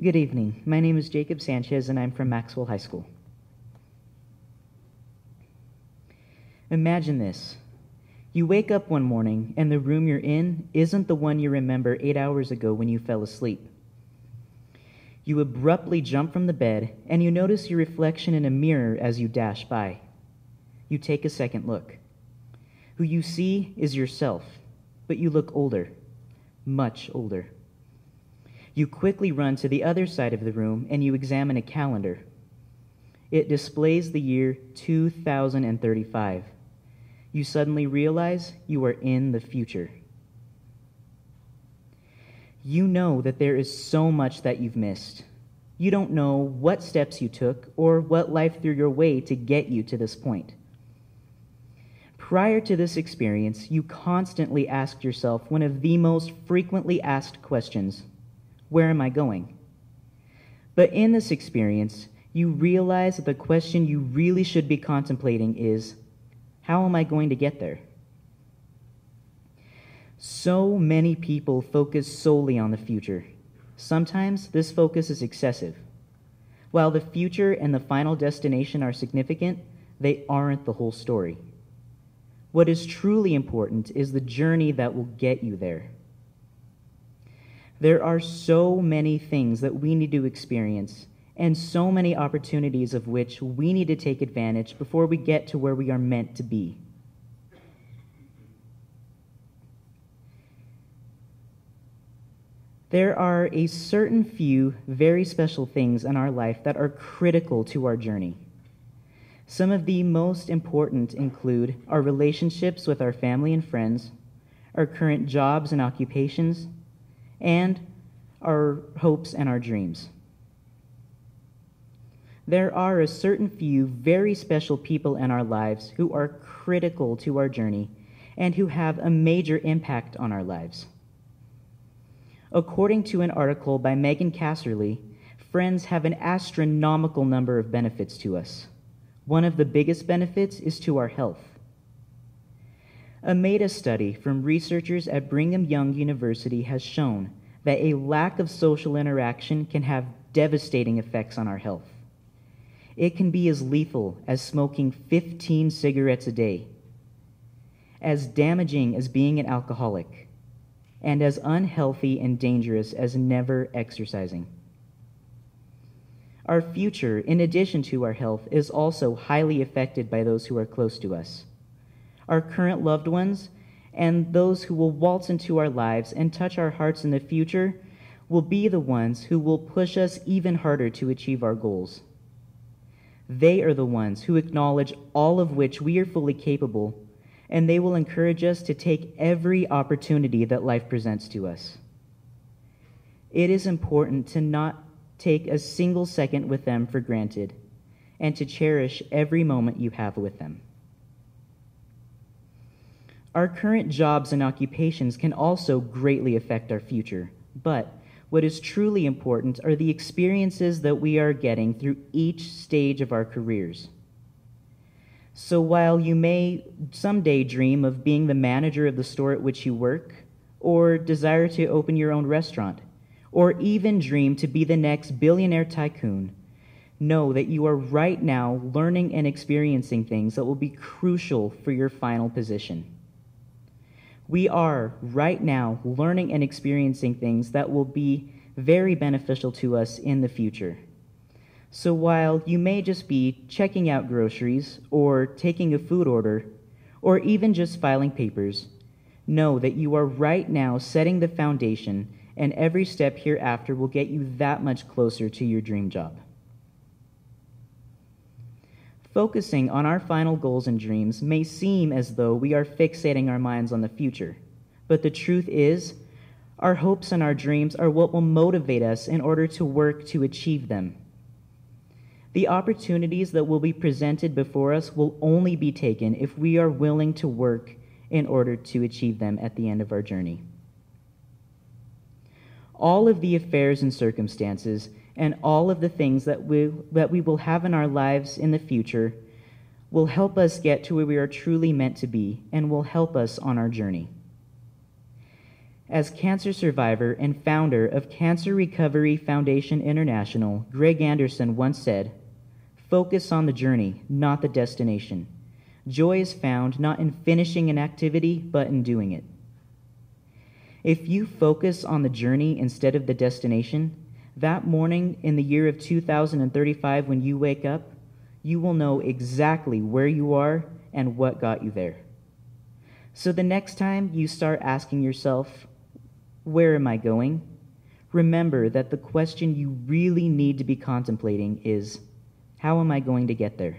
Good evening. My name is Jacob Sanchez, and I'm from Maxwell High School. Imagine this. You wake up one morning, and the room you're in isn't the one you remember 8 hours ago when you fell asleep. You abruptly jump from the bed, and you notice your reflection in a mirror as you dash by. You take a second look. Who you see is yourself, but you look older, much older. You quickly run to the other side of the room and you examine a calendar. It displays the year 2035. You suddenly realize you are in the future. You know that there is so much that you've missed. You don't know what steps you took or what life threw your way to get you to this point. Prior to this experience, you constantly asked yourself one of the most frequently asked questions: where am I going? But in this experience, you realize that the question you really should be contemplating is, how am I going to get there? So many people focus solely on the future. Sometimes this focus is excessive. While the future and the final destination are significant, they aren't the whole story. What is truly important is the journey that will get you there. There are so many things that we need to experience, and so many opportunities of which we need to take advantage before we get to where we are meant to be. There are a certain few very special things in our life that are critical to our journey. Some of the most important include our relationships with our family and friends, our current jobs and occupations, and our hopes and our dreams. There are a certain few very special people in our lives who are critical to our journey and who have a major impact on our lives. According to an article by Megan Casserly, friends have an astronomical number of benefits to us. One of the biggest benefits is to our health. A meta-study from researchers at Brigham Young University has shown that a lack of social interaction can have devastating effects on our health. It can be as lethal as smoking 15 cigarettes a day, as damaging as being an alcoholic, and as unhealthy and dangerous as never exercising. Our future, in addition to our health, is also highly affected by those who are close to us. Our current loved ones and those who will waltz into our lives and touch our hearts in the future will be the ones who will push us even harder to achieve our goals. They are the ones who acknowledge all of which we are fully capable, and they will encourage us to take every opportunity that life presents to us. It is important to not take a single second with them for granted, and to cherish every moment you have with them. Our current jobs and occupations can also greatly affect our future, but what is truly important are the experiences that we are getting through each stage of our careers. So while you may someday dream of being the manager of the store at which you work, or desire to open your own restaurant, or even dream to be the next billionaire tycoon, know that you are right now learning and experiencing things that will be crucial for your final position. We are right now learning and experiencing things that will be very beneficial to us in the future. So while you may just be checking out groceries or taking a food order or even just filing papers, know that you are right now setting the foundation, and every step hereafter will get you that much closer to your dream job. Focusing on our final goals and dreams may seem as though we are fixating our minds on the future, but the truth is, our hopes and our dreams are what will motivate us in order to work to achieve them. The opportunities that will be presented before us will only be taken if we are willing to work in order to achieve them at the end of our journey. All of the affairs and circumstances and all of the things that we will have in our lives in the future will help us get to where we are truly meant to be and will help us on our journey. As cancer survivor and founder of Cancer Recovery Foundation International, Greg Anderson once said, "Focus on the journey, not the destination. Joy is found not in finishing an activity, but in doing it." If you focus on the journey instead of the destination, that morning in the year of 2035 when you wake up, you will know exactly where you are and what got you there. So the next time you start asking yourself, "Where am I going?" remember that the question you really need to be contemplating is, "How am I going to get there?"